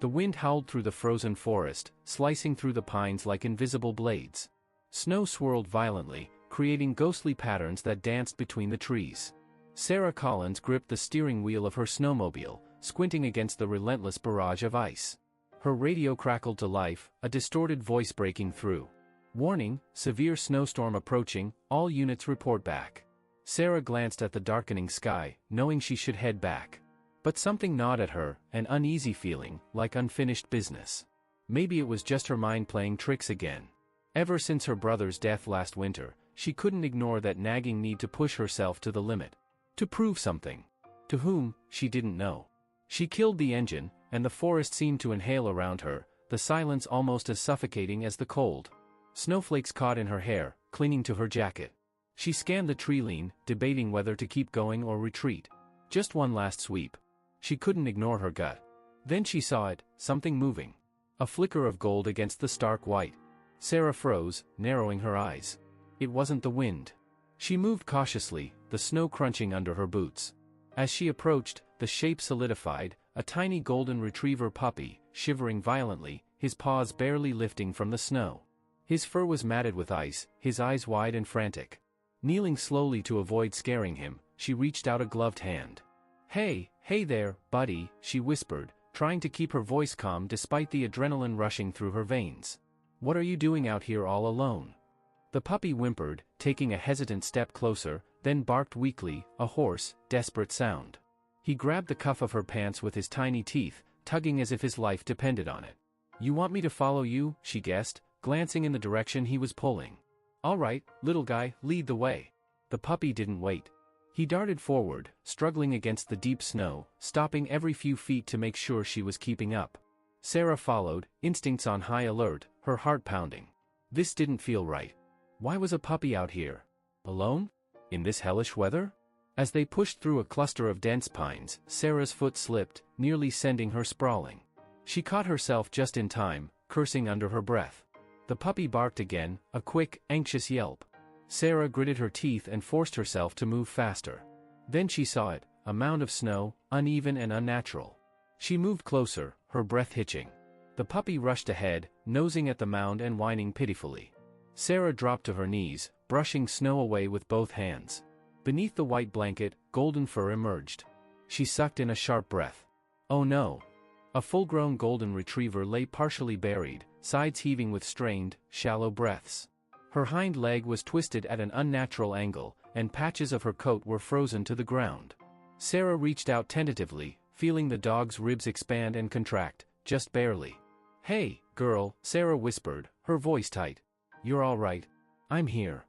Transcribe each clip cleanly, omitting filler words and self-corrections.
The wind howled through the frozen forest, slicing through the pines like invisible blades. Snow swirled violently, creating ghostly patterns that danced between the trees. Sarah Collins gripped the steering wheel of her snowmobile, squinting against the relentless barrage of ice. Her radio crackled to life, a distorted voice breaking through. "Warning, severe snowstorm approaching, all units report back." Sarah glanced at the darkening sky, knowing she should head back. But something gnawed at her, an uneasy feeling, like unfinished business. Maybe it was just her mind playing tricks again. Ever since her brother's death last winter, she couldn't ignore that nagging need to push herself to the limit. To prove something. To whom, she didn't know. She killed the engine, and the forest seemed to inhale around her, the silence almost as suffocating as the cold. Snowflakes caught in her hair, clinging to her jacket. She scanned the tree line, debating whether to keep going or retreat. Just one last sweep. She couldn't ignore her gut. Then she saw it, something moving. A flicker of gold against the stark white. Sarah froze, narrowing her eyes. It wasn't the wind. She moved cautiously, the snow crunching under her boots. As she approached, the shape solidified, a tiny golden retriever puppy, shivering violently, his paws barely lifting from the snow. His fur was matted with ice, his eyes wide and frantic. Kneeling slowly to avoid scaring him, she reached out a gloved hand. Hey there, buddy," she whispered, trying to keep her voice calm despite the adrenaline rushing through her veins. "What are you doing out here all alone?" The puppy whimpered, taking a hesitant step closer, then barked weakly, a hoarse, desperate sound. He grabbed the cuff of her pants with his tiny teeth, tugging as if his life depended on it. "You want me to follow you?" she guessed, glancing in the direction he was pulling. "All right, little guy, lead the way." The puppy didn't wait. He darted forward, struggling against the deep snow, stopping every few feet to make sure she was keeping up. Sarah followed, instincts on high alert, her heart pounding. This didn't feel right. Why was a puppy out here? Alone? In this hellish weather? As they pushed through a cluster of dense pines, Sarah's foot slipped, nearly sending her sprawling. She caught herself just in time, cursing under her breath. The puppy barked again, a quick, anxious yelp. Sarah gritted her teeth and forced herself to move faster. Then she saw it, a mound of snow, uneven and unnatural. She moved closer, her breath hitching. The puppy rushed ahead, nosing at the mound and whining pitifully. Sarah dropped to her knees, brushing snow away with both hands. Beneath the white blanket, golden fur emerged. She sucked in a sharp breath. Oh no! A full-grown golden retriever lay partially buried, sides heaving with strained, shallow breaths. Her hind leg was twisted at an unnatural angle, and patches of her coat were frozen to the ground. Sarah reached out tentatively, feeling the dog's ribs expand and contract, just barely. "Hey, girl," Sarah whispered, her voice tight. "You're all right. I'm here."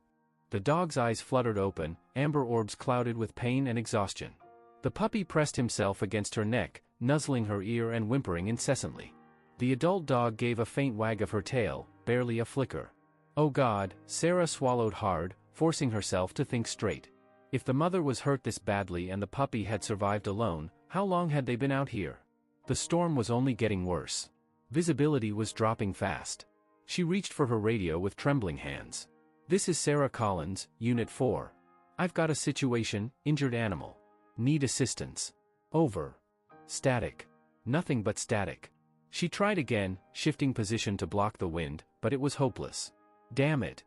The dog's eyes fluttered open, amber orbs clouded with pain and exhaustion. The puppy pressed himself against her neck, nuzzling her ear and whimpering incessantly. The adult dog gave a faint wag of her tail, barely a flicker. Oh God, Sarah swallowed hard, forcing herself to think straight. If the mother was hurt this badly and the puppy had survived alone, how long had they been out here? The storm was only getting worse. Visibility was dropping fast. She reached for her radio with trembling hands. "This is Sarah Collins, Unit 4. I've got a situation, injured animal. Need assistance. Over." Static. Nothing but static. She tried again, shifting position to block the wind, but it was hopeless. Damn it.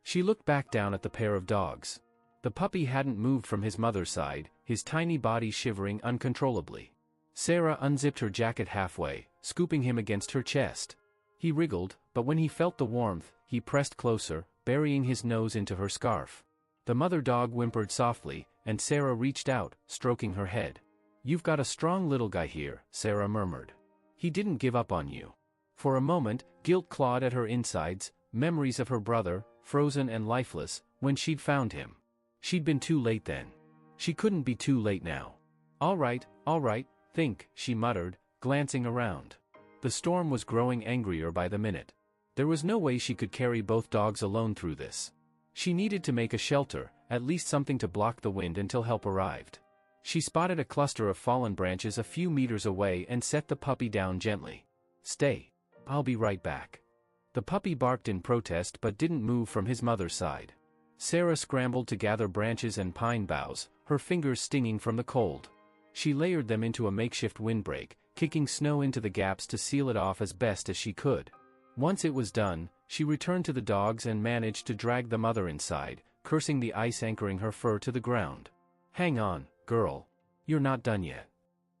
She looked back down at the pair of dogs. The puppy hadn't moved from his mother's side, his tiny body shivering uncontrollably. Sarah unzipped her jacket halfway, scooping him against her chest. He wriggled, but when he felt the warmth, he pressed closer, burying his nose into her scarf. The mother dog whimpered softly, and Sarah reached out, stroking her head. "You've got a strong little guy here," Sarah murmured. "He didn't give up on you." For a moment, guilt clawed at her insides, memories of her brother, frozen and lifeless, when she'd found him. She'd been too late then. She couldn't be too late now. All right, think," she muttered, glancing around. The storm was growing angrier by the minute. There was no way she could carry both dogs alone through this. She needed to make a shelter, at least something to block the wind until help arrived. She spotted a cluster of fallen branches a few meters away and set the puppy down gently. "Stay. I'll be right back." The puppy barked in protest but didn't move from his mother's side. Sarah scrambled to gather branches and pine boughs, her fingers stinging from the cold. She layered them into a makeshift windbreak, kicking snow into the gaps to seal it off as best as she could. Once it was done, she returned to the dogs and managed to drag the mother inside, cursing the ice anchoring her fur to the ground. "Hang on, girl. You're not done yet."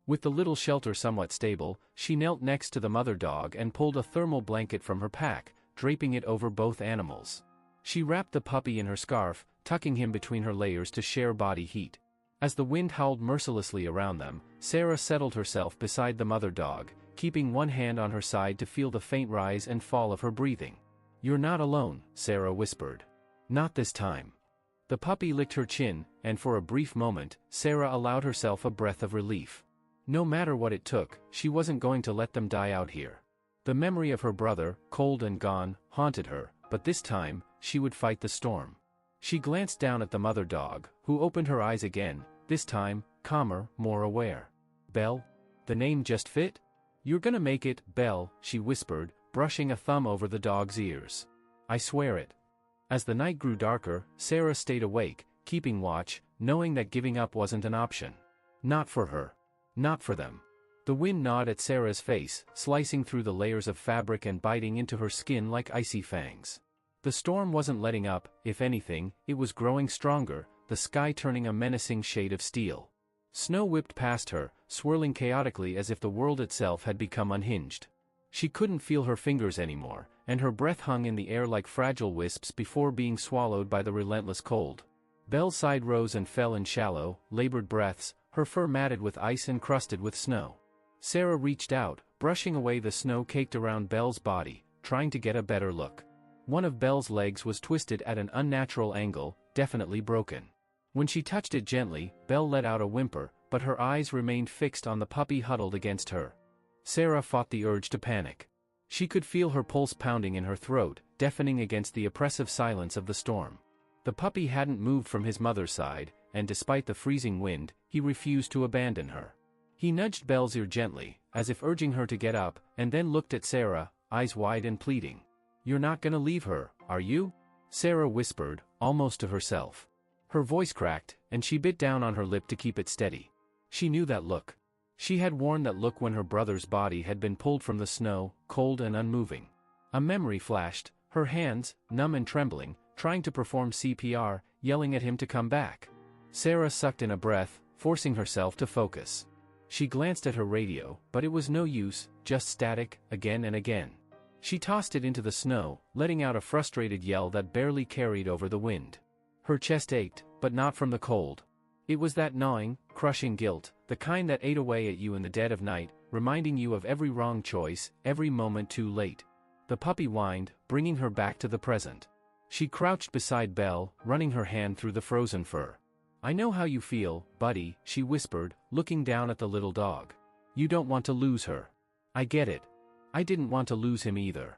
With the little shelter somewhat stable, she knelt next to the mother dog and pulled a thermal blanket from her pack, draping it over both animals. She wrapped the puppy in her scarf, tucking him between her layers to share body heat. As the wind howled mercilessly around them, Sarah settled herself beside the mother dog, keeping one hand on her side to feel the faint rise and fall of her breathing. "You're not alone," Sarah whispered. "Not this time." The puppy licked her chin, and for a brief moment, Sarah allowed herself a breath of relief. No matter what it took, she wasn't going to let them die out here. The memory of her brother, cold and gone, haunted her, but this time, she would fight the storm. She glanced down at the mother dog, who opened her eyes again, this time, calmer, more aware. "Belle? The name just fit?" "You're gonna make it, Belle," she whispered, brushing a thumb over the dog's ears. "I swear it." As the night grew darker, Sarah stayed awake, keeping watch, knowing that giving up wasn't an option. Not for her. Not for them. The wind gnawed at Sarah's face, slicing through the layers of fabric and biting into her skin like icy fangs. The storm wasn't letting up, if anything, it was growing stronger, the sky turning a menacing shade of steel. Snow whipped past her, swirling chaotically as if the world itself had become unhinged. She couldn't feel her fingers anymore, and her breath hung in the air like fragile wisps before being swallowed by the relentless cold. Belle's side rose and fell in shallow, labored breaths, her fur matted with ice and crusted with snow. Sarah reached out, brushing away the snow caked around Belle's body, trying to get a better look. One of Belle's legs was twisted at an unnatural angle, definitely broken. When she touched it gently, Belle let out a whimper, but her eyes remained fixed on the puppy huddled against her. Sarah fought the urge to panic. She could feel her pulse pounding in her throat, deafening against the oppressive silence of the storm. The puppy hadn't moved from his mother's side, and despite the freezing wind, he refused to abandon her. He nudged Belle's ear gently, as if urging her to get up, and then looked at Sarah, eyes wide and pleading. "You're not gonna leave her, are you?" Sarah whispered, almost to herself. Her voice cracked, and she bit down on her lip to keep it steady. She knew that look. She had worn that look when her brother's body had been pulled from the snow, cold and unmoving. A memory flashed, her hands, numb and trembling, trying to perform CPR, yelling at him to come back. Sarah sucked in a breath, forcing herself to focus. She glanced at her radio, but it was no use, just static, again and again. She tossed it into the snow, letting out a frustrated yell that barely carried over the wind. Her chest ached, but not from the cold. It was that gnawing, crushing guilt, the kind that ate away at you in the dead of night, reminding you of every wrong choice, every moment too late. The puppy whined, bringing her back to the present. She crouched beside Belle, running her hand through the frozen fur. "I know how you feel, buddy," she whispered, looking down at the little dog. "You don't want to lose her. I get it. I didn't want to lose him either."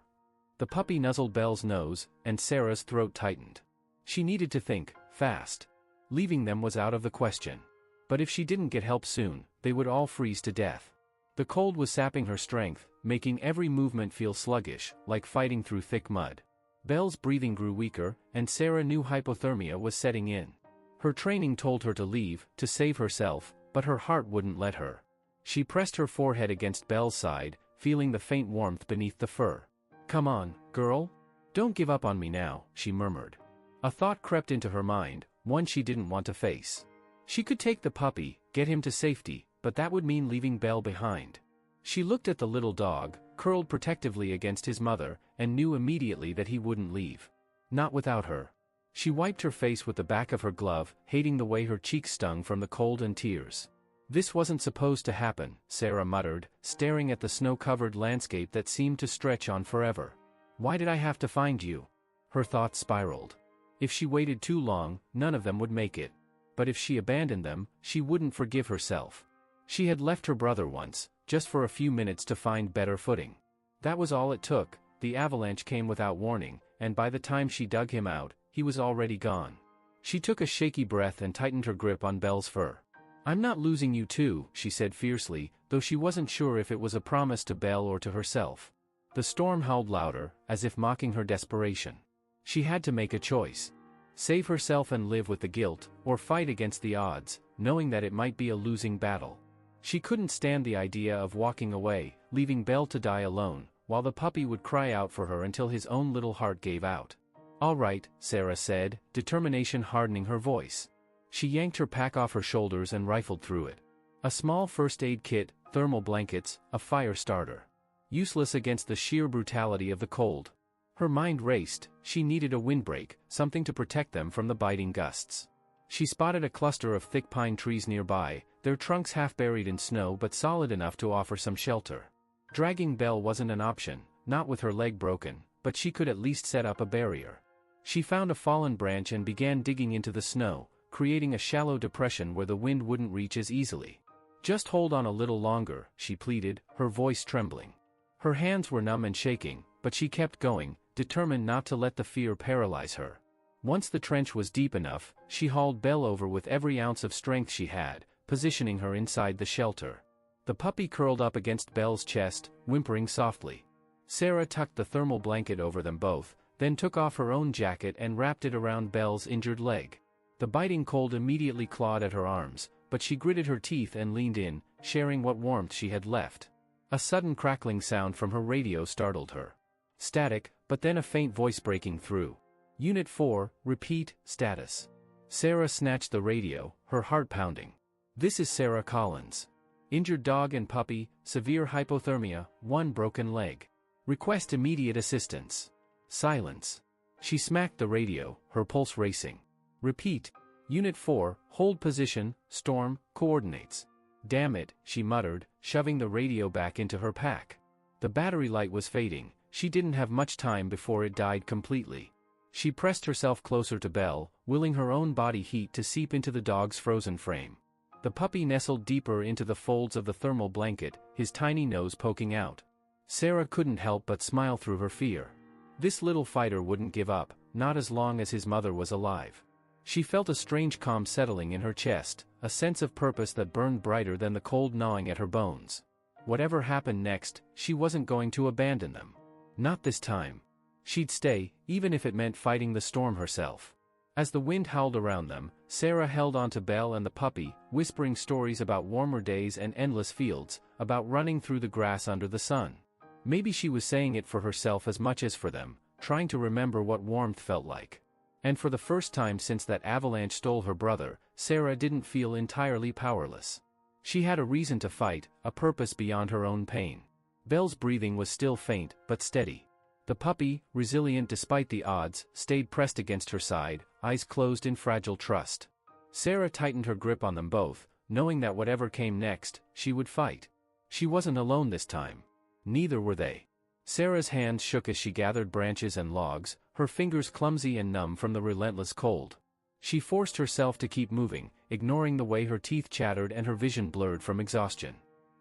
The puppy nuzzled Belle's nose, and Sarah's throat tightened. She needed to think, fast. Leaving them was out of the question. But if she didn't get help soon, they would all freeze to death. The cold was sapping her strength, making every movement feel sluggish, like fighting through thick mud. Belle's breathing grew weaker, and Sarah knew hypothermia was setting in. Her training told her to leave, to save herself, but her heart wouldn't let her. She pressed her forehead against Belle's side, feeling the faint warmth beneath the fur. "Come on, girl. Don't give up on me now," she murmured. A thought crept into her mind, one she didn't want to face. She could take the puppy, get him to safety, but that would mean leaving Belle behind. She looked at the little dog, curled protectively against his mother, and knew immediately that he wouldn't leave. Not without her. She wiped her face with the back of her glove, hating the way her cheeks stung from the cold and tears. "This wasn't supposed to happen," Sarah muttered, staring at the snow-covered landscape that seemed to stretch on forever. "Why did I have to find you?" Her thoughts spiraled. If she waited too long, none of them would make it. But if she abandoned them, she wouldn't forgive herself. She had left her brother once, just for a few minutes to find better footing. That was all it took. The avalanche came without warning, and by the time she dug him out, he was already gone. She took a shaky breath and tightened her grip on Belle's fur. "I'm not losing you too," she said fiercely, though she wasn't sure if it was a promise to Belle or to herself. The storm howled louder, as if mocking her desperation. She had to make a choice. Save herself and live with the guilt, or fight against the odds, knowing that it might be a losing battle. She couldn't stand the idea of walking away, leaving Belle to die alone, while the puppy would cry out for her until his own little heart gave out. "All right," Sarah said, determination hardening her voice. She yanked her pack off her shoulders and rifled through it. A small first aid kit, thermal blankets, a fire starter. Useless against the sheer brutality of the cold. Her mind raced, she needed a windbreak, something to protect them from the biting gusts. She spotted a cluster of thick pine trees nearby, their trunks half buried in snow but solid enough to offer some shelter. Dragging Belle wasn't an option, not with her leg broken, but she could at least set up a barrier. She found a fallen branch and began digging into the snow, creating a shallow depression where the wind wouldn't reach as easily. "Just hold on a little longer," she pleaded, her voice trembling. Her hands were numb and shaking, but she kept going, determined not to let the fear paralyze her. Once the trench was deep enough, she hauled Belle over with every ounce of strength she had, positioning her inside the shelter. The puppy curled up against Belle's chest, whimpering softly. Sarah tucked the thermal blanket over them both, then took off her own jacket and wrapped it around Belle's injured leg. The biting cold immediately clawed at her arms, but she gritted her teeth and leaned in, sharing what warmth she had left. A sudden crackling sound from her radio startled her. Static, but then a faint voice breaking through. "Unit 4, repeat, status." Sarah snatched the radio, her heart pounding. "This is Sarah Collins. Injured dog and puppy, severe hypothermia, one broken leg. Request immediate assistance." Silence. She smacked the radio, her pulse racing. "Repeat. Unit 4, hold position, storm, coordinates." "Damn it," she muttered, shoving the radio back into her pack. The battery light was fading, she didn't have much time before it died completely. She pressed herself closer to Belle, willing her own body heat to seep into the dog's frozen frame. The puppy nestled deeper into the folds of the thermal blanket, his tiny nose poking out. Sarah couldn't help but smile through her fear. This little fighter wouldn't give up, not as long as his mother was alive. She felt a strange calm settling in her chest, a sense of purpose that burned brighter than the cold gnawing at her bones. Whatever happened next, she wasn't going to abandon them. Not this time. She'd stay, even if it meant fighting the storm herself. As the wind howled around them, Sarah held onto Belle and the puppy, whispering stories about warmer days and endless fields, about running through the grass under the sun. Maybe she was saying it for herself as much as for them, trying to remember what warmth felt like. And for the first time since that avalanche stole her brother, Sarah didn't feel entirely powerless. She had a reason to fight, a purpose beyond her own pain. Belle's breathing was still faint, but steady. The puppy, resilient despite the odds, stayed pressed against her side, eyes closed in fragile trust. Sarah tightened her grip on them both, knowing that whatever came next, she would fight. She wasn't alone this time. Neither were they. Sarah's hands shook as she gathered branches and logs, her fingers clumsy and numb from the relentless cold. She forced herself to keep moving, ignoring the way her teeth chattered and her vision blurred from exhaustion.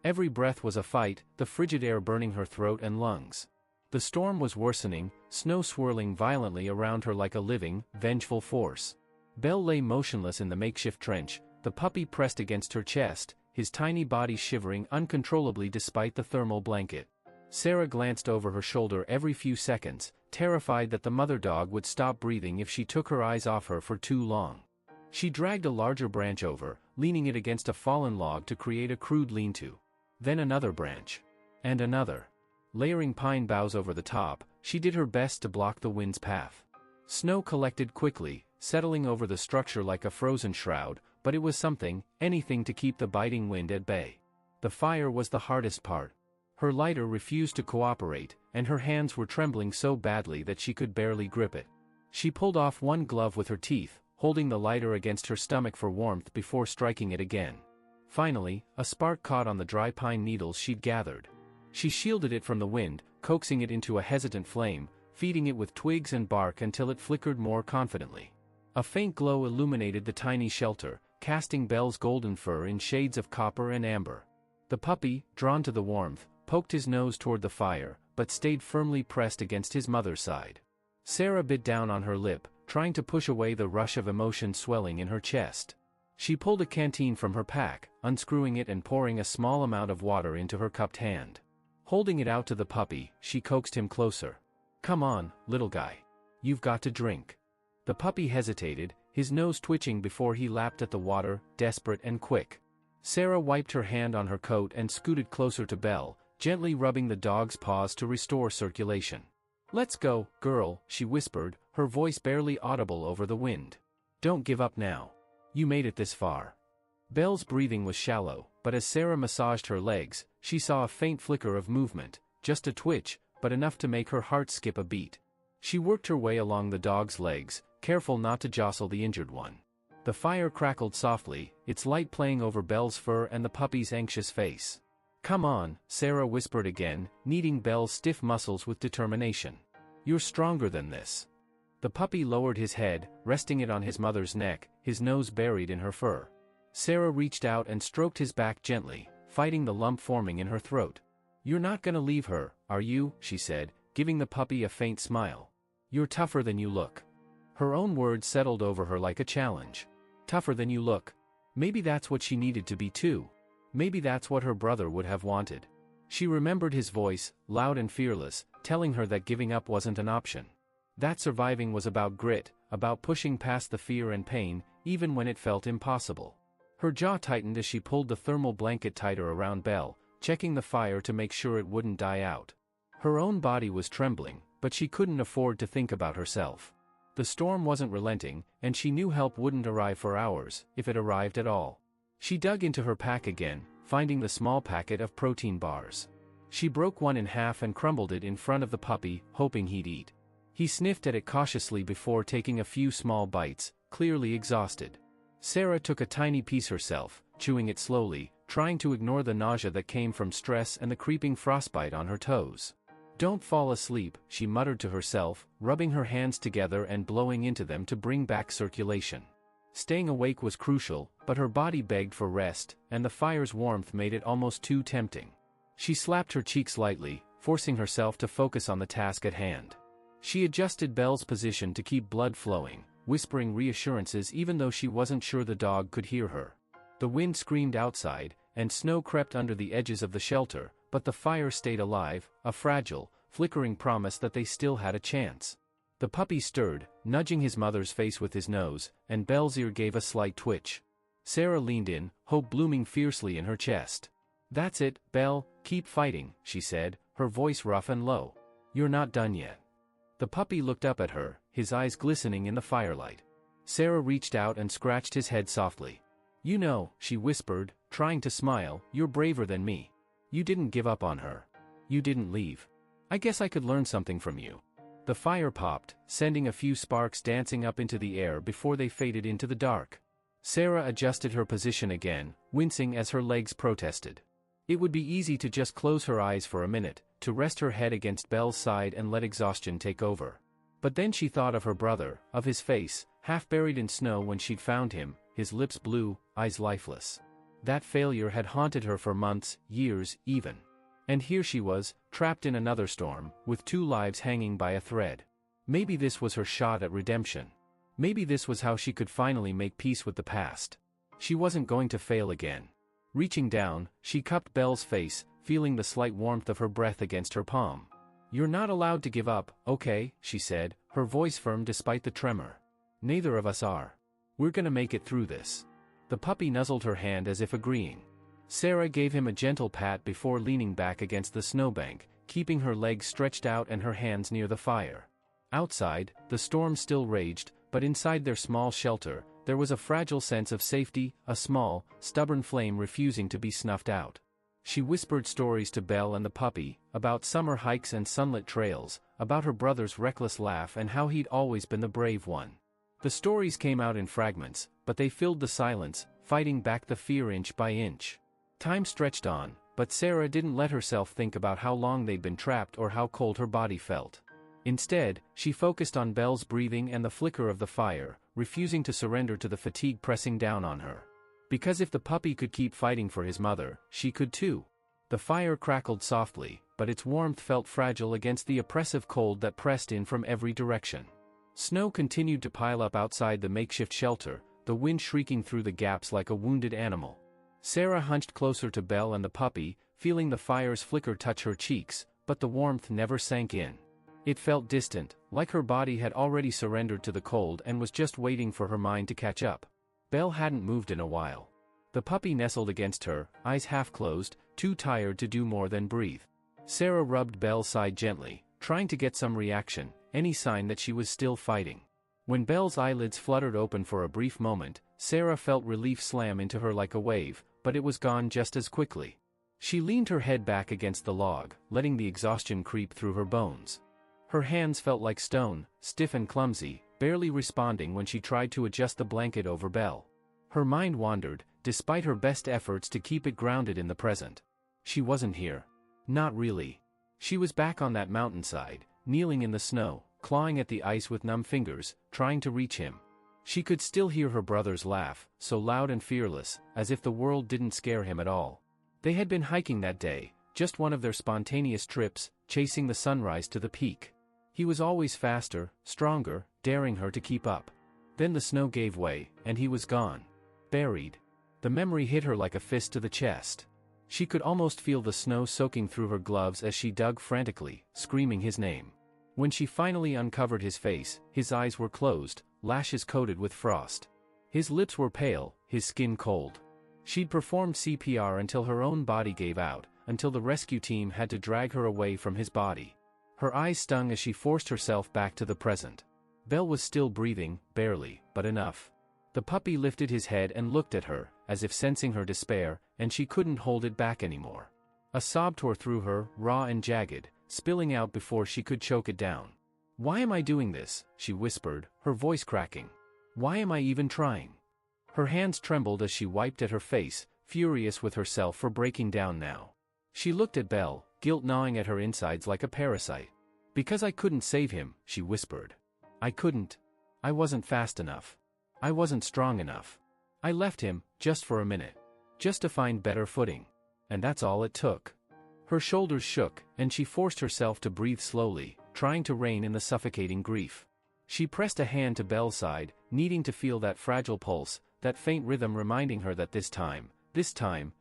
Every breath was a fight, the frigid air burning her throat and lungs. The storm was worsening, snow swirling violently around her like a living, vengeful force. Belle lay motionless in the makeshift trench, the puppy pressed against her chest, his tiny body shivering uncontrollably despite the thermal blanket. Sarah glanced over her shoulder every few seconds, terrified that the mother dog would stop breathing if she took her eyes off her for too long. She dragged a larger branch over, leaning it against a fallen log to create a crude lean-to. Then another branch. And another. Layering pine boughs over the top, she did her best to block the wind's path. Snow collected quickly, settling over the structure like a frozen shroud, but it was something, anything to keep the biting wind at bay. The fire was the hardest part. Her lighter refused to cooperate, and her hands were trembling so badly that she could barely grip it. She pulled off one glove with her teeth, holding the lighter against her stomach for warmth before striking it again. Finally, a spark caught on the dry pine needles she'd gathered. She shielded it from the wind, coaxing it into a hesitant flame, feeding it with twigs and bark until it flickered more confidently. A faint glow illuminated the tiny shelter, casting Belle's golden fur in shades of copper and amber. The puppy, drawn to the warmth, poked his nose toward the fire, but stayed firmly pressed against his mother's side. Sarah bit down on her lip, trying to push away the rush of emotion swelling in her chest. She pulled a canteen from her pack, unscrewing it and pouring a small amount of water into her cupped hand. Holding it out to the puppy, she coaxed him closer. "Come on, little guy. You've got to drink." The puppy hesitated, his nose twitching before he lapped at the water, desperate and quick. Sarah wiped her hand on her coat and scooted closer to Belle, gently rubbing the dog's paws to restore circulation. "Let's go, girl," she whispered, her voice barely audible over the wind. "Don't give up now. You made it this far." Belle's breathing was shallow, but as Sarah massaged her legs, she saw a faint flicker of movement, just a twitch, but enough to make her heart skip a beat. She worked her way along the dog's legs, careful not to jostle the injured one. The fire crackled softly, its light playing over Belle's fur and the puppy's anxious face. "Come on," Sarah whispered again, kneading Belle's stiff muscles with determination. "You're stronger than this." The puppy lowered his head, resting it on his mother's neck, his nose buried in her fur. Sarah reached out and stroked his back gently, fighting the lump forming in her throat. "You're not gonna leave her, are you?" she said, giving the puppy a faint smile. "You're tougher than you look." Her own words settled over her like a challenge. Tougher than you look. Maybe that's what she needed to be too. Maybe that's what her brother would have wanted. She remembered his voice, loud and fearless, telling her that giving up wasn't an option. That surviving was about grit, about pushing past the fear and pain, even when it felt impossible. Her jaw tightened as she pulled the thermal blanket tighter around Belle, checking the fire to make sure it wouldn't die out. Her own body was trembling, but she couldn't afford to think about herself. The storm wasn't relenting, and she knew help wouldn't arrive for hours, if it arrived at all. She dug into her pack again, finding the small packet of protein bars. She broke one in half and crumbled it in front of the puppy, hoping he'd eat. He sniffed at it cautiously before taking a few small bites, clearly exhausted. Sarah took a tiny piece herself, chewing it slowly, trying to ignore the nausea that came from stress and the creeping frostbite on her toes. "Don't fall asleep," she muttered to herself, rubbing her hands together and blowing into them to bring back circulation. Staying awake was crucial, but her body begged for rest, and the fire's warmth made it almost too tempting. She slapped her cheeks lightly, forcing herself to focus on the task at hand. She adjusted Belle's position to keep blood flowing, whispering reassurances even though she wasn't sure the dog could hear her. The wind screamed outside, and snow crept under the edges of the shelter, but the fire stayed alive, a fragile, flickering promise that they still had a chance. The puppy stirred, nudging his mother's face with his nose, and Belle's ear gave a slight twitch. Sarah leaned in, hope blooming fiercely in her chest. "That's it, Belle, keep fighting," she said, her voice rough and low. "You're not done yet." The puppy looked up at her, his eyes glistening in the firelight. Sarah reached out and scratched his head softly. "You know," she whispered, trying to smile, "you're braver than me. You didn't give up on her. You didn't leave. I guess I could learn something from you." The fire popped, sending a few sparks dancing up into the air before they faded into the dark. Sarah adjusted her position again, wincing as her legs protested. It would be easy to just close her eyes for a minute, to rest her head against Belle's side and let exhaustion take over. But then she thought of her brother, of his face, half buried in snow when she'd found him, his lips blue, eyes lifeless. That failure had haunted her for months, years, even. And here she was, trapped in another storm, with 2 lives hanging by a thread. Maybe this was her shot at redemption. Maybe this was how she could finally make peace with the past. She wasn't going to fail again. Reaching down, she cupped Belle's face, feeling the slight warmth of her breath against her palm. "You're not allowed to give up, okay?" she said, her voice firm despite the tremor. "Neither of us are. We're gonna make it through this." The puppy nuzzled her hand as if agreeing. Sarah gave him a gentle pat before leaning back against the snowbank, keeping her legs stretched out and her hands near the fire. Outside, the storm still raged, but inside their small shelter, there was a fragile sense of safety, a small, stubborn flame refusing to be snuffed out. She whispered stories to Belle and the puppy, about summer hikes and sunlit trails, about her brother's reckless laugh and how he'd always been the brave one. The stories came out in fragments, but they filled the silence, fighting back the fear inch by inch. Time stretched on, but Sarah didn't let herself think about how long they'd been trapped or how cold her body felt. Instead, she focused on Belle's breathing and the flicker of the fire, refusing to surrender to the fatigue pressing down on her. Because if the puppy could keep fighting for his mother, she could too. The fire crackled softly, but its warmth felt fragile against the oppressive cold that pressed in from every direction. Snow continued to pile up outside the makeshift shelter, the wind shrieking through the gaps like a wounded animal. Sarah hunched closer to Belle and the puppy, feeling the fire's flicker touch her cheeks, but the warmth never sank in. It felt distant, like her body had already surrendered to the cold and was just waiting for her mind to catch up. Belle hadn't moved in a while. The puppy nestled against her, eyes half closed, too tired to do more than breathe. Sarah rubbed Belle's side gently, trying to get some reaction, any sign that she was still fighting. When Belle's eyelids fluttered open for a brief moment, Sarah felt relief slam into her like a wave, but it was gone just as quickly. She leaned her head back against the log, letting the exhaustion creep through her bones. Her hands felt like stone, stiff and clumsy, barely responding when she tried to adjust the blanket over Belle. Her mind wandered, despite her best efforts to keep it grounded in the present. She wasn't here. Not really. She was back on that mountainside, kneeling in the snow, clawing at the ice with numb fingers, trying to reach him. She could still hear her brother's laugh, so loud and fearless, as if the world didn't scare him at all. They had been hiking that day, just one of their spontaneous trips, chasing the sunrise to the peak. He was always faster, stronger, daring her to keep up. Then the snow gave way, and he was gone. Buried. The memory hit her like a fist to the chest. She could almost feel the snow soaking through her gloves as she dug frantically, screaming his name. When she finally uncovered his face, his eyes were closed, lashes coated with frost. His lips were pale, his skin cold. She'd performed CPR until her own body gave out, until the rescue team had to drag her away from his body. Her eyes stung as she forced herself back to the present. Belle was still breathing, barely, but enough. The puppy lifted his head and looked at her, as if sensing her despair, and she couldn't hold it back anymore. A sob tore through her, raw and jagged, spilling out before she could choke it down. "Why am I doing this?" she whispered, her voice cracking. "Why am I even trying?" Her hands trembled as she wiped at her face, furious with herself for breaking down now. She looked at Belle, guilt gnawing at her insides like a parasite. "Because I couldn't save him," she whispered. "I couldn't. I wasn't fast enough. I wasn't strong enough. I left him, just for a minute. Just to find better footing. And that's all it took." Her shoulders shook, and she forced herself to breathe slowly, trying to rein in the suffocating grief. She pressed a hand to Belle's side, needing to feel that fragile pulse, that faint rhythm reminding her that this time,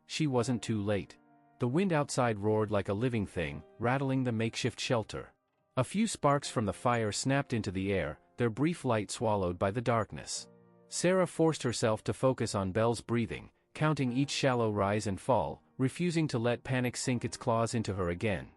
she wasn't too late. The wind outside roared like a living thing, rattling the makeshift shelter. A few sparks from the fire snapped into the air, their brief light swallowed by the darkness. Sarah forced herself to focus on Belle's breathing, counting each shallow rise and fall, refusing to let panic sink its claws into her again.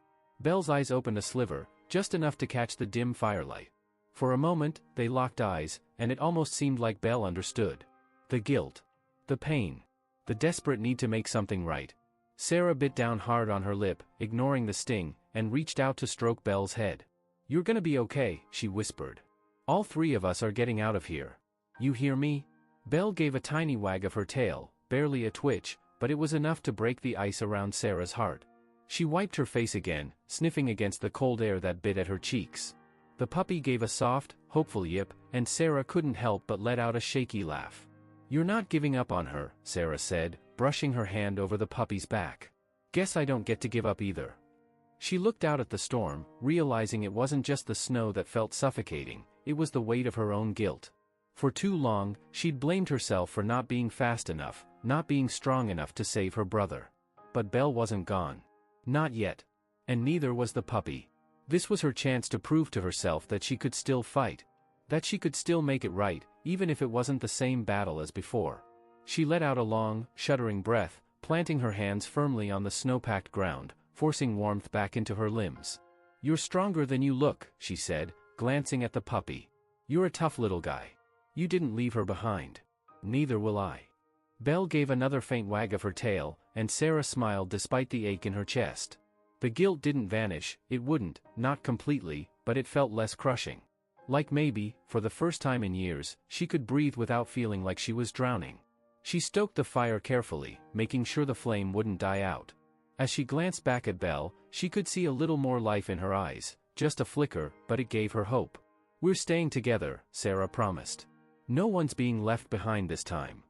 Belle's eyes opened a sliver, just enough to catch the dim firelight. For a moment, they locked eyes, and it almost seemed like Belle understood. The guilt. The pain. The desperate need to make something right. Sarah bit down hard on her lip, ignoring the sting, and reached out to stroke Belle's head. "You're gonna be okay," she whispered. "All three of us are getting out of here. You hear me?" Belle gave a tiny wag of her tail, barely a twitch, but it was enough to break the ice around Sarah's heart. She wiped her face again, sniffing against the cold air that bit at her cheeks. The puppy gave a soft, hopeful yip, and Sarah couldn't help but let out a shaky laugh. "You're not giving up on her," Sarah said, brushing her hand over the puppy's back. "Guess I don't get to give up either." She looked out at the storm, realizing it wasn't just the snow that felt suffocating, it was the weight of her own guilt. For too long, she'd blamed herself for not being fast enough, not being strong enough to save her brother. But Belle wasn't gone. Not yet. And neither was the puppy. This was her chance to prove to herself that she could still fight. That she could still make it right, even if it wasn't the same battle as before. She let out a long, shuddering breath, planting her hands firmly on the snow-packed ground, forcing warmth back into her limbs. "You're stronger than you look," she said, glancing at the puppy. "You're a tough little guy. You didn't leave her behind. Neither will I." Belle gave another faint wag of her tail, and Sarah smiled despite the ache in her chest. The guilt didn't vanish, it wouldn't, not completely, but it felt less crushing. Like maybe, for the first time in years, she could breathe without feeling like she was drowning. She stoked the fire carefully, making sure the flame wouldn't die out. As she glanced back at Belle, she could see a little more life in her eyes, just a flicker, but it gave her hope. "We're staying together," Sarah promised. "No one's being left behind this time."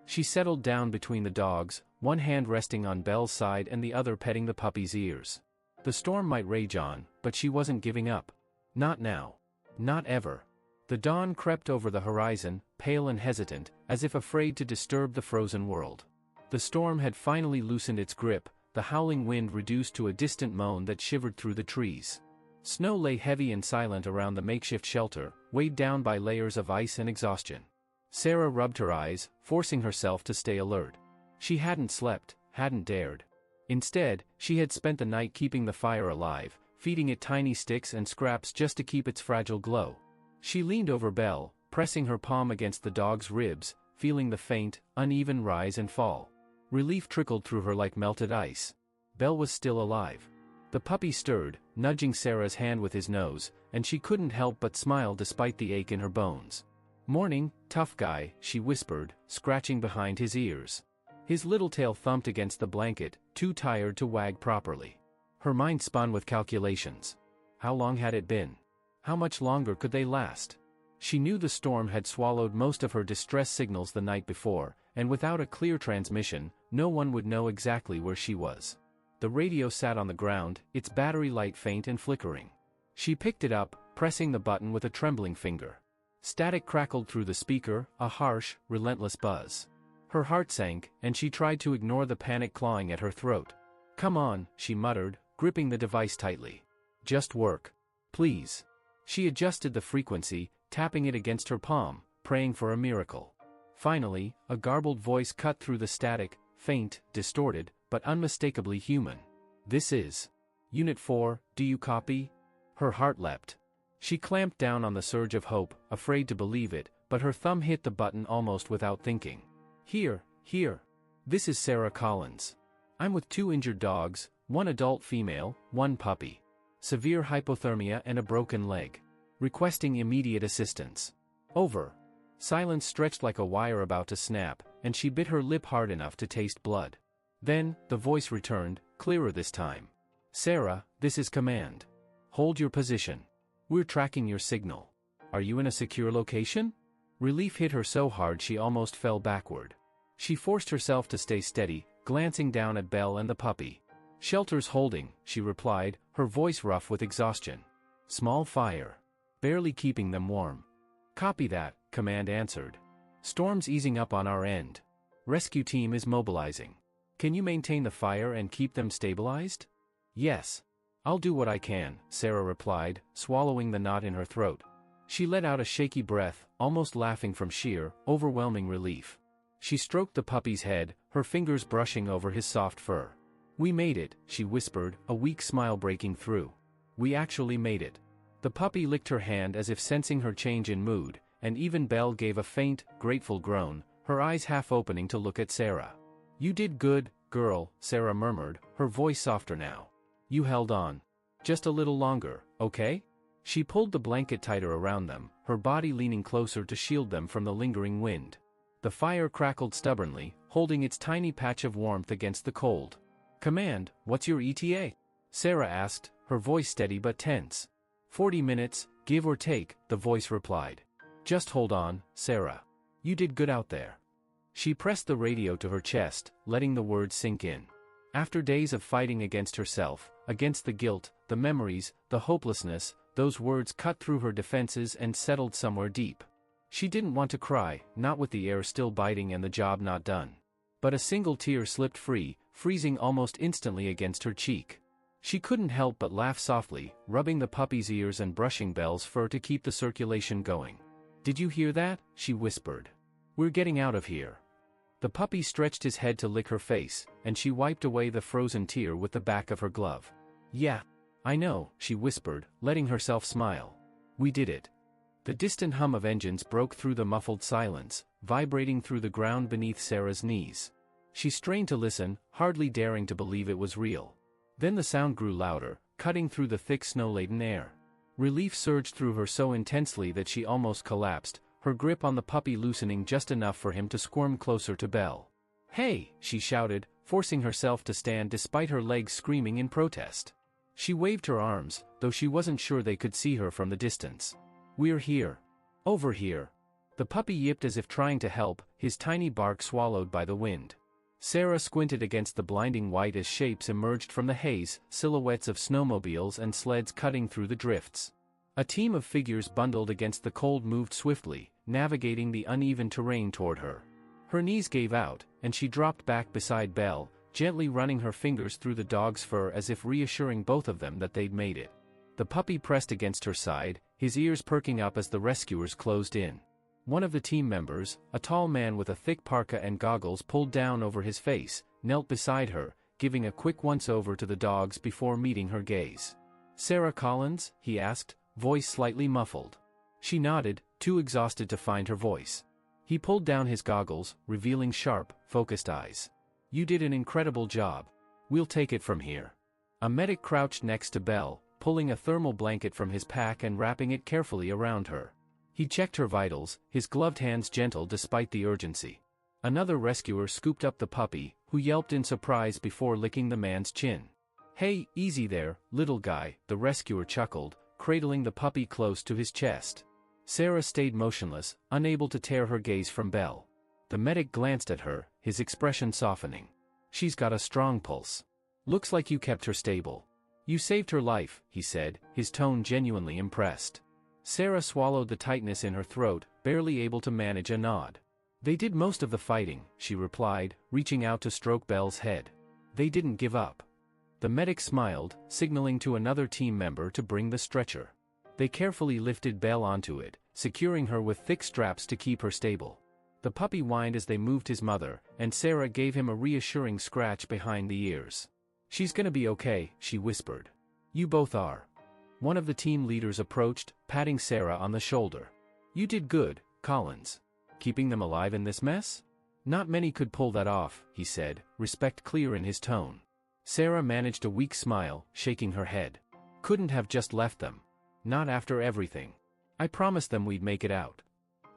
She settled down between the dogs, one hand resting on Belle's side and the other petting the puppy's ears. The storm might rage on, but she wasn't giving up. Not now. Not ever. The dawn crept over the horizon, pale and hesitant, as if afraid to disturb the frozen world. The storm had finally loosened its grip, the howling wind reduced to a distant moan that shivered through the trees. Snow lay heavy and silent around the makeshift shelter, weighed down by layers of ice and exhaustion. Sarah rubbed her eyes, forcing herself to stay alert. She hadn't slept, hadn't dared. Instead, she had spent the night keeping the fire alive, feeding it tiny sticks and scraps just to keep its fragile glow. She leaned over Belle, pressing her palm against the dog's ribs, feeling the faint, uneven rise and fall. Relief trickled through her like melted ice. Belle was still alive. The puppy stirred, nudging Sarah's hand with his nose, and she couldn't help but smile despite the ache in her bones. "Morning, tough guy," she whispered, scratching behind his ears. His little tail thumped against the blanket, too tired to wag properly. Her mind spun with calculations. How long had it been? How much longer could they last? She knew the storm had swallowed most of her distress signals the night before, and without a clear transmission, no one would know exactly where she was. The radio sat on the ground, its battery light faint and flickering. She picked it up, pressing the button with a trembling finger. Static crackled through the speaker, a harsh, relentless buzz. Her heart sank, and she tried to ignore the panic clawing at her throat. "Come on," she muttered, gripping the device tightly. "Just work. Please." She adjusted the frequency, tapping it against her palm, praying for a miracle. Finally, a garbled voice cut through the static, faint, distorted, but unmistakably human. "This is Unit 4, do you copy?" Her heart leapt. She clamped down on the surge of hope, afraid to believe it, but her thumb hit the button almost without thinking. Here. This is Sarah Collins. I'm with 2 injured dogs, 1 adult female, 1 puppy. Severe hypothermia and a broken leg. Requesting immediate assistance. Over." Silence stretched like a wire about to snap, and she bit her lip hard enough to taste blood. Then, the voice returned, clearer this time. "Sarah, this is command. Hold your position. We're tracking your signal. Are you in a secure location?" Relief hit her so hard she almost fell backward. She forced herself to stay steady, glancing down at Belle and the puppy. "Shelter's holding," she replied, her voice rough with exhaustion. "Small fire. Barely keeping them warm." "Copy that," command answered. "Storm's easing up on our end. Rescue team is mobilizing. Can you maintain the fire and keep them stabilized?" "Yes. I'll do what I can," Sarah replied, swallowing the knot in her throat. She let out a shaky breath, almost laughing from sheer, overwhelming relief. She stroked the puppy's head, her fingers brushing over his soft fur. "We made it," she whispered, a weak smile breaking through. "We actually made it." The puppy licked her hand as if sensing her change in mood, and even Belle gave a faint, grateful groan, her eyes half opening to look at Sarah. "You did good, girl," Sarah murmured, her voice softer now. "You held on. Just a little longer, okay?" She pulled the blanket tighter around them, her body leaning closer to shield them from the lingering wind. The fire crackled stubbornly, holding its tiny patch of warmth against the cold. "Command, what's your ETA?" Sarah asked, her voice steady but tense. 40 minutes, give or take," the voice replied. "Just hold on, Sarah. You did good out there." She pressed the radio to her chest, letting the words sink in. After days of fighting against herself, against the guilt, the memories, the hopelessness, those words cut through her defenses and settled somewhere deep. She didn't want to cry, not with the air still biting and the job not done. But a single tear slipped free, freezing almost instantly against her cheek. She couldn't help but laugh softly, rubbing the puppy's ears and brushing Belle's fur to keep the circulation going. "Did you hear that?" she whispered. "We're getting out of here." The puppy stretched his head to lick her face, and she wiped away the frozen tear with the back of her glove. "Yeah. I know," she whispered, letting herself smile. "We did it." The distant hum of engines broke through the muffled silence, vibrating through the ground beneath Sarah's knees. She strained to listen, hardly daring to believe it was real. Then the sound grew louder, cutting through the thick snow-laden air. Relief surged through her so intensely that she almost collapsed, her grip on the puppy loosening just enough for him to squirm closer to Belle. "Hey!" she shouted, forcing herself to stand despite her legs screaming in protest. She waved her arms, though she wasn't sure they could see her from the distance. "We're here. Over here." The puppy yipped as if trying to help, his tiny bark swallowed by the wind. Sarah squinted against the blinding white as shapes emerged from the haze, silhouettes of snowmobiles and sleds cutting through the drifts. A team of figures bundled against the cold moved swiftly, navigating the uneven terrain toward her. Her knees gave out, and she dropped back beside Belle, gently running her fingers through the dog's fur as if reassuring both of them that they'd made it. The puppy pressed against her side, his ears perking up as the rescuers closed in. One of the team members, a tall man with a thick parka and goggles pulled down over his face, knelt beside her, giving a quick once-over to the dogs before meeting her gaze. "Sarah Collins?" he asked, voice slightly muffled. She nodded, too exhausted to find her voice. He pulled down his goggles, revealing sharp, focused eyes. "You did an incredible job. We'll take it from here." A medic crouched next to Belle, pulling a thermal blanket from his pack and wrapping it carefully around her. He checked her vitals, his gloved hands gentle despite the urgency. Another rescuer scooped up the puppy, who yelped in surprise before licking the man's chin. "Hey, easy there, little guy," the rescuer chuckled, cradling the puppy close to his chest. Sarah stayed motionless, unable to tear her gaze from Belle. The medic glanced at her, his expression softening. "She's got a strong pulse. Looks like you kept her stable. You saved her life," he said, his tone genuinely impressed. Sarah swallowed the tightness in her throat, barely able to manage a nod. "They did most of the fighting," she replied, reaching out to stroke Belle's head. "They didn't give up." The medic smiled, signaling to another team member to bring the stretcher. They carefully lifted Belle onto it, securing her with thick straps to keep her stable. The puppy whined as they moved his mother, and Sarah gave him a reassuring scratch behind the ears. "She's gonna be okay," she whispered. "You both are." One of the team leaders approached, patting Sarah on the shoulder. "You did good, Collins. Keeping them alive in this mess? Not many could pull that off," he said, respect clear in his tone. Sarah managed a weak smile, shaking her head. "Couldn't have just left them. Not after everything. I promised them we'd make it out."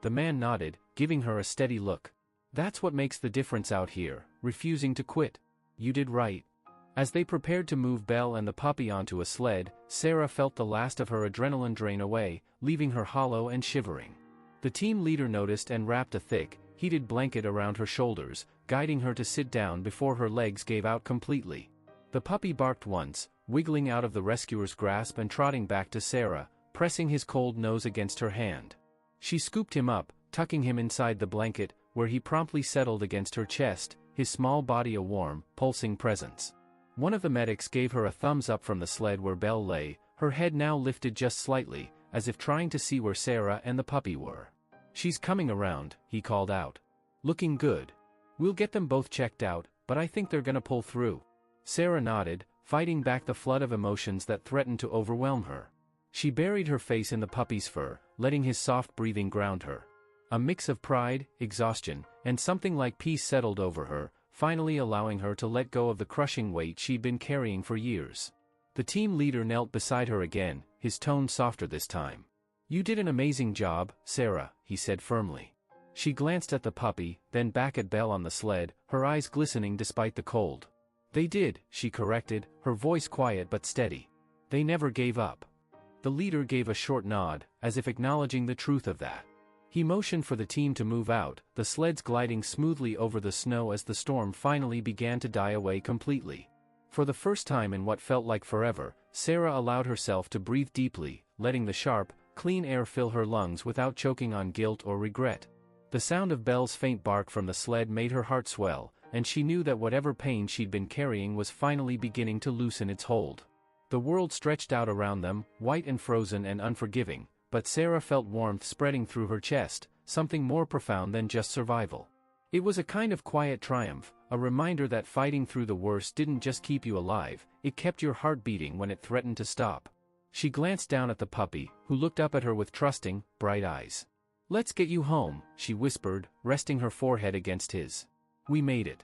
The man nodded, giving her a steady look. "That's what makes the difference out here, refusing to quit. You did right." As they prepared to move Belle and the puppy onto a sled, Sarah felt the last of her adrenaline drain away, leaving her hollow and shivering. The team leader noticed and wrapped a thick, heated blanket around her shoulders, guiding her to sit down before her legs gave out completely. The puppy barked once, wiggling out of the rescuer's grasp and trotting back to Sarah, pressing his cold nose against her hand. She scooped him up, tucking him inside the blanket, where he promptly settled against her chest, his small body a warm, pulsing presence. One of the medics gave her a thumbs up from the sled where Belle lay, her head now lifted just slightly, as if trying to see where Sarah and the puppy were. "She's coming around," he called out. "Looking good. We'll get them both checked out, but I think they're gonna pull through." Sarah nodded, fighting back the flood of emotions that threatened to overwhelm her. She buried her face in the puppy's fur, letting his soft breathing ground her. A mix of pride, exhaustion, and something like peace settled over her, finally allowing her to let go of the crushing weight she'd been carrying for years. The team leader knelt beside her again, his tone softer this time. "You did an amazing job, Sarah," he said firmly. She glanced at the puppy, then back at Belle on the sled, her eyes glistening despite the cold. "They did," she corrected, her voice quiet but steady. "They never gave up." The leader gave a short nod, as if acknowledging the truth of that. He motioned for the team to move out, the sleds gliding smoothly over the snow as the storm finally began to die away completely. For the first time in what felt like forever, Sarah allowed herself to breathe deeply, letting the sharp, clean air fill her lungs without choking on guilt or regret. The sound of Belle's faint bark from the sled made her heart swell, and she knew that whatever pain she'd been carrying was finally beginning to loosen its hold. The world stretched out around them, white and frozen and unforgiving, but Sarah felt warmth spreading through her chest, something more profound than just survival. It was a kind of quiet triumph, a reminder that fighting through the worst didn't just keep you alive, it kept your heart beating when it threatened to stop. She glanced down at the puppy, who looked up at her with trusting, bright eyes. "Let's get you home," she whispered, resting her forehead against his. "We made it."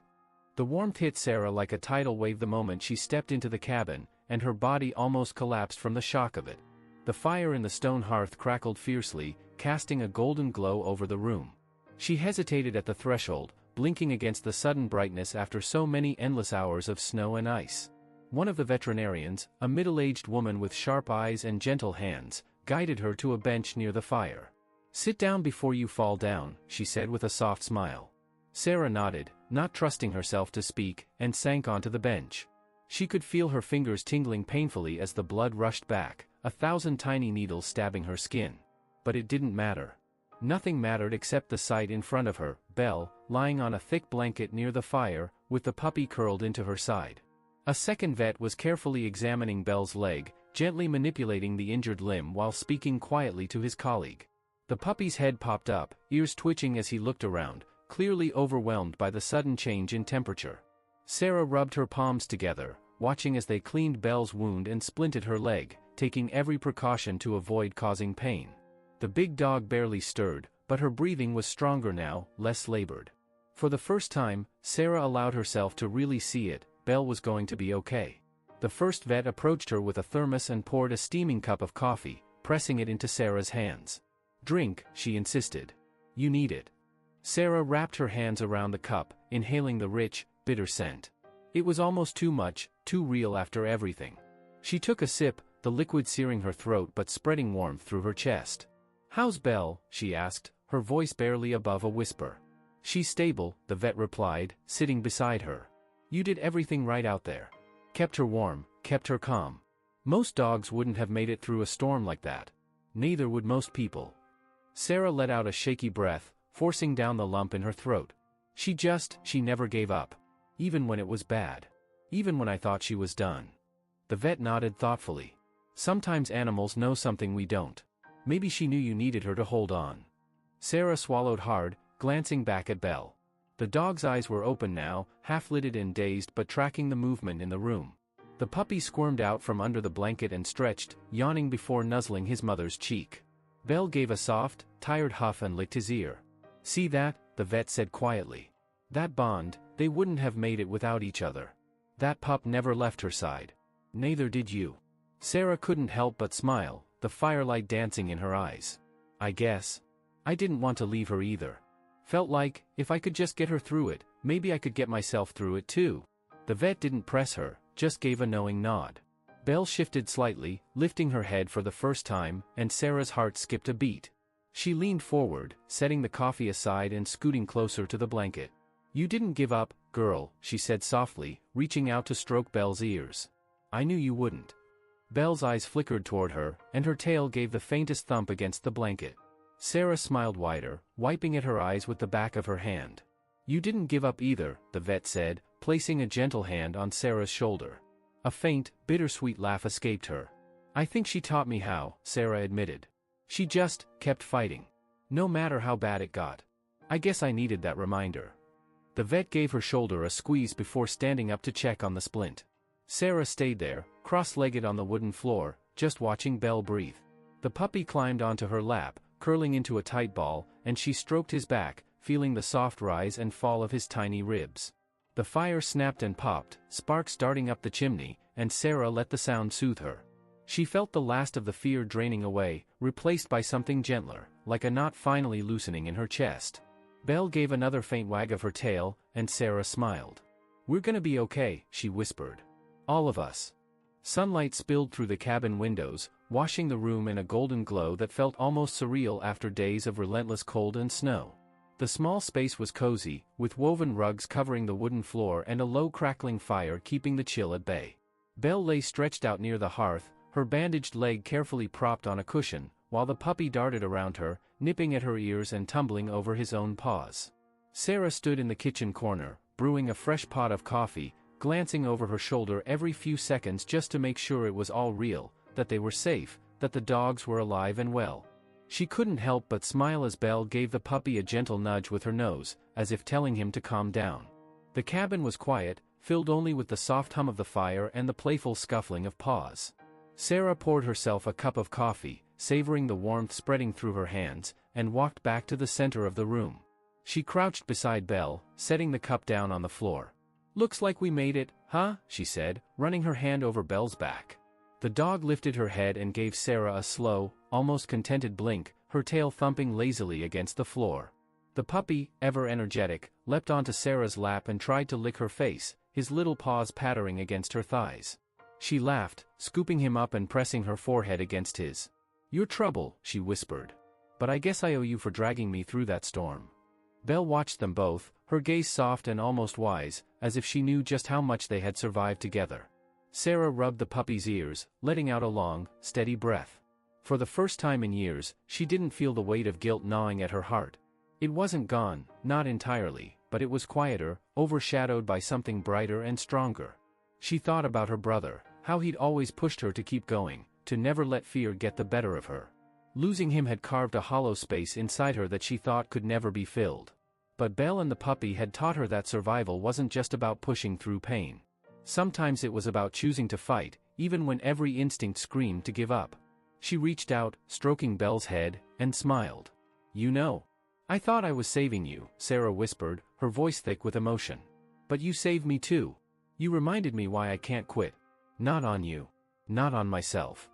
The warmth hit Sarah like a tidal wave the moment she stepped into the cabin, and her body almost collapsed from the shock of it. The fire in the stone hearth crackled fiercely, casting a golden glow over the room. She hesitated at the threshold, blinking against the sudden brightness after so many endless hours of snow and ice. One of the veterinarians, a middle-aged woman with sharp eyes and gentle hands, guided her to a bench near the fire. "Sit down before you fall down," she said with a soft smile. Sarah nodded, not trusting herself to speak, and sank onto the bench. She could feel her fingers tingling painfully as the blood rushed back, 1,000 tiny needles stabbing her skin. But it didn't matter. Nothing mattered except the sight in front of her, Belle, lying on a thick blanket near the fire, with the puppy curled into her side. A second vet was carefully examining Belle's leg, gently manipulating the injured limb while speaking quietly to his colleague. The puppy's head popped up, ears twitching as he looked around, clearly overwhelmed by the sudden change in temperature. Sarah rubbed her palms together, watching as they cleaned Belle's wound and splinted her leg, taking every precaution to avoid causing pain. The big dog barely stirred, but her breathing was stronger now, less labored. For the first time, Sarah allowed herself to really see it: Belle was going to be okay. The first vet approached her with a thermos and poured a steaming cup of coffee, pressing it into Sarah's hands. "Drink," she insisted. "You need it." Sarah wrapped her hands around the cup, inhaling the rich, bitter scent. It was almost too much, too real after everything. She took a sip, the liquid searing her throat but spreading warmth through her chest. "How's Belle?" she asked, her voice barely above a whisper. "She's stable," the vet replied, sitting beside her. "You did everything right out there. Kept her warm, kept her calm. Most dogs wouldn't have made it through a storm like that. Neither would most people." Sarah let out a shaky breath, forcing down the lump in her throat. She never gave up. Even when it was bad. Even when I thought she was done." The vet nodded thoughtfully. "Sometimes animals know something we don't. Maybe she knew you needed her to hold on." Sarah swallowed hard, glancing back at Belle. The dog's eyes were open now, half-lidded and dazed but tracking the movement in the room. The puppy squirmed out from under the blanket and stretched, yawning before nuzzling his mother's cheek. Belle gave a soft, tired huff and licked his ear. "See that?" the vet said quietly. "That bond, they wouldn't have made it without each other. That pup never left her side. Neither did you." Sarah couldn't help but smile, the firelight dancing in her eyes. "I guess. I didn't want to leave her either. Felt like, if I could just get her through it, maybe I could get myself through it too." The vet didn't press her, just gave a knowing nod. Belle shifted slightly, lifting her head for the first time, and Sarah's heart skipped a beat. She leaned forward, setting the coffee aside and scooting closer to the blanket. "You didn't give up, girl," she said softly, reaching out to stroke Belle's ears. "I knew you wouldn't." Belle's eyes flickered toward her, and her tail gave the faintest thump against the blanket. Sarah smiled wider, wiping at her eyes with the back of her hand. "You didn't give up either," the vet said, placing a gentle hand on Sarah's shoulder. A faint, bittersweet laugh escaped her. "I think she taught me how," Sarah admitted. "She just kept fighting. No matter how bad it got. I guess I needed that reminder." The vet gave her shoulder a squeeze before standing up to check on the splint. Sarah stayed there, cross-legged on the wooden floor, just watching Belle breathe. The puppy climbed onto her lap, curling into a tight ball, and she stroked his back, feeling the soft rise and fall of his tiny ribs. The fire snapped and popped, sparks darting up the chimney, and Sarah let the sound soothe her. She felt the last of the fear draining away, replaced by something gentler, like a knot finally loosening in her chest. Belle gave another faint wag of her tail, and Sarah smiled. "We're gonna be okay," she whispered. "All of us." Sunlight spilled through the cabin windows, washing the room in a golden glow that felt almost surreal after days of relentless cold and snow. The small space was cozy, with woven rugs covering the wooden floor and a low crackling fire keeping the chill at bay. Belle lay stretched out near the hearth, her bandaged leg carefully propped on a cushion, while the puppy darted around her, nipping at her ears and tumbling over his own paws. Sarah stood in the kitchen corner, brewing a fresh pot of coffee, glancing over her shoulder every few seconds just to make sure it was all real, that they were safe, that the dogs were alive and well. She couldn't help but smile as Belle gave the puppy a gentle nudge with her nose, as if telling him to calm down. The cabin was quiet, filled only with the soft hum of the fire and the playful scuffling of paws. Sarah poured herself a cup of coffee, savoring the warmth spreading through her hands, and walked back to the center of the room. She crouched beside Belle, setting the cup down on the floor. "Looks like we made it, huh?" she said, running her hand over Belle's back. The dog lifted her head and gave Sarah a slow, almost contented blink, her tail thumping lazily against the floor. The puppy, ever energetic, leapt onto Sarah's lap and tried to lick her face, his little paws pattering against her thighs. She laughed, scooping him up and pressing her forehead against his. "Your trouble," she whispered. "But I guess I owe you for dragging me through that storm." Belle watched them both, her gaze soft and almost wise, as if she knew just how much they had survived together. Sarah rubbed the puppy's ears, letting out a long, steady breath. For the first time in years, she didn't feel the weight of guilt gnawing at her heart. It wasn't gone, not entirely, but it was quieter, overshadowed by something brighter and stronger. She thought about her brother, how he'd always pushed her to keep going, to never let fear get the better of her. Losing him had carved a hollow space inside her that she thought could never be filled. But Belle and the puppy had taught her that survival wasn't just about pushing through pain. Sometimes it was about choosing to fight, even when every instinct screamed to give up. She reached out, stroking Belle's head, and smiled. "You know, I thought I was saving you," Sarah whispered, her voice thick with emotion. "But you saved me too. You reminded me why I can't quit. Not on you. Not on myself."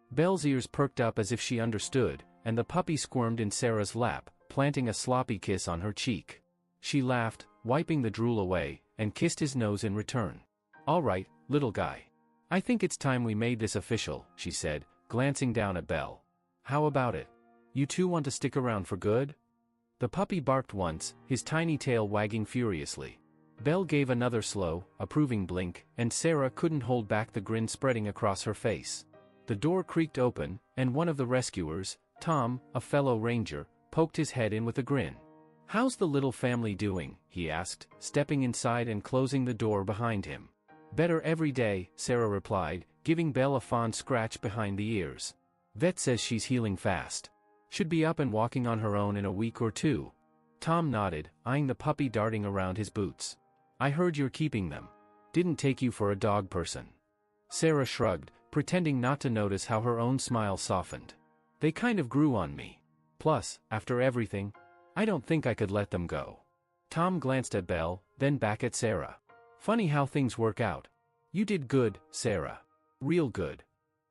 Belle's ears perked up as if she understood, and the puppy squirmed in Sarah's lap, planting a sloppy kiss on her cheek. She laughed, wiping the drool away, and kissed his nose in return. "All right, little guy. I think it's time we made this official," she said, glancing down at Belle. "How about it? You two want to stick around for good?" The puppy barked once, his tiny tail wagging furiously. Belle gave another slow, approving blink, and Sarah couldn't hold back the grin spreading across her face. The door creaked open, and one of the rescuers, Tom, a fellow ranger, poked his head in with a grin. "How's the little family doing?" he asked, stepping inside and closing the door behind him. "Better every day," Sarah replied, giving Belle a fond scratch behind the ears. "Vet says she's healing fast. Should be up and walking on her own in a week or two." Tom nodded, eyeing the puppy darting around his boots. "I heard you're keeping them. Didn't take you for a dog person." Sarah shrugged, pretending not to notice how her own smile softened. "They kind of grew on me. Plus, after everything, I don't think I could let them go." Tom glanced at Belle, then back at Sarah. "Funny how things work out. You did good, Sarah. Real good."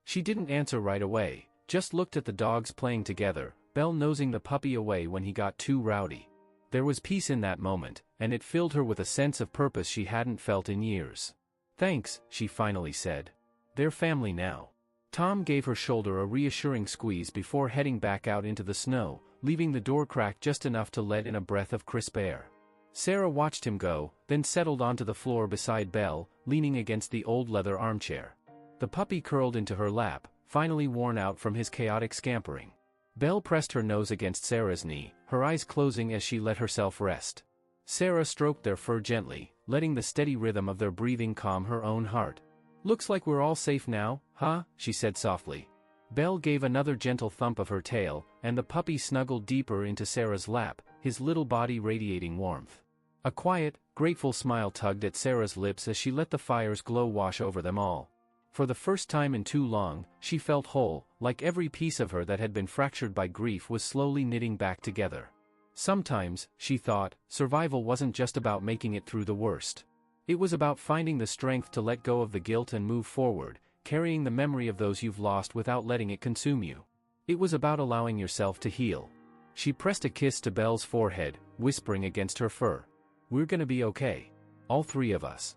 She didn't answer right away, just looked at the dogs playing together, Belle nosing the puppy away when he got too rowdy. There was peace in that moment, and it filled her with a sense of purpose she hadn't felt in years. "Thanks," she finally said. "They're family now." Tom gave her shoulder a reassuring squeeze before heading back out into the snow, leaving the door cracked just enough to let in a breath of crisp air. Sarah watched him go, then settled onto the floor beside Belle, leaning against the old leather armchair. The puppy curled into her lap, finally worn out from his chaotic scampering. Belle pressed her nose against Sarah's knee, her eyes closing as she let herself rest. Sarah stroked their fur gently, letting the steady rhythm of their breathing calm her own heart. "Looks like we're all safe now, huh?" she said softly. Belle gave another gentle thump of her tail, and the puppy snuggled deeper into Sarah's lap, his little body radiating warmth. A quiet, grateful smile tugged at Sarah's lips as she let the fire's glow wash over them all. For the first time in too long, she felt whole, like every piece of her that had been fractured by grief was slowly knitting back together. Sometimes, she thought, survival wasn't just about making it through the worst. It was about finding the strength to let go of the guilt and move forward, carrying the memory of those you've lost without letting it consume you. It was about allowing yourself to heal. She pressed a kiss to Belle's forehead, whispering against her fur. "We're gonna be okay. All three of us."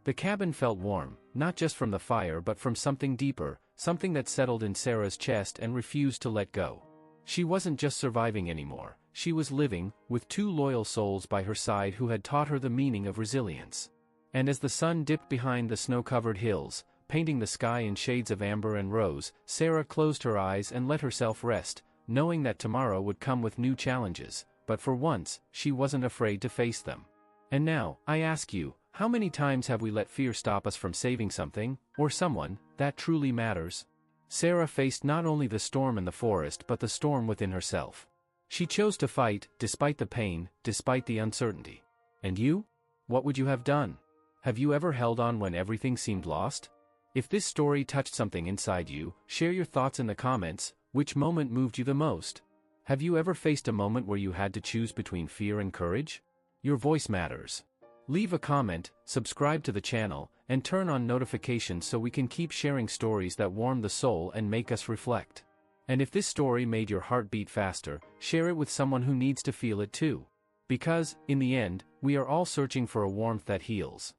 The cabin felt warm, not just from the fire but from something deeper, something that settled in Sarah's chest and refused to let go. She wasn't just surviving anymore, she was living, with two loyal souls by her side who had taught her the meaning of resilience. And as the sun dipped behind the snow-covered hills, painting the sky in shades of amber and rose, Sarah closed her eyes and let herself rest, knowing that tomorrow would come with new challenges, but for once, she wasn't afraid to face them. And now, I ask you, how many times have we let fear stop us from saving something, or someone, that truly matters? Sarah faced not only the storm in the forest but the storm within herself. She chose to fight, despite the pain, despite the uncertainty. And you? What would you have done? Have you ever held on when everything seemed lost? If this story touched something inside you, share your thoughts in the comments. Which moment moved you the most? Have you ever faced a moment where you had to choose between fear and courage? Your voice matters. Leave a comment, subscribe to the channel, and turn on notifications so we can keep sharing stories that warm the soul and make us reflect. And if this story made your heart beat faster, share it with someone who needs to feel it too. Because, in the end, we are all searching for a warmth that heals.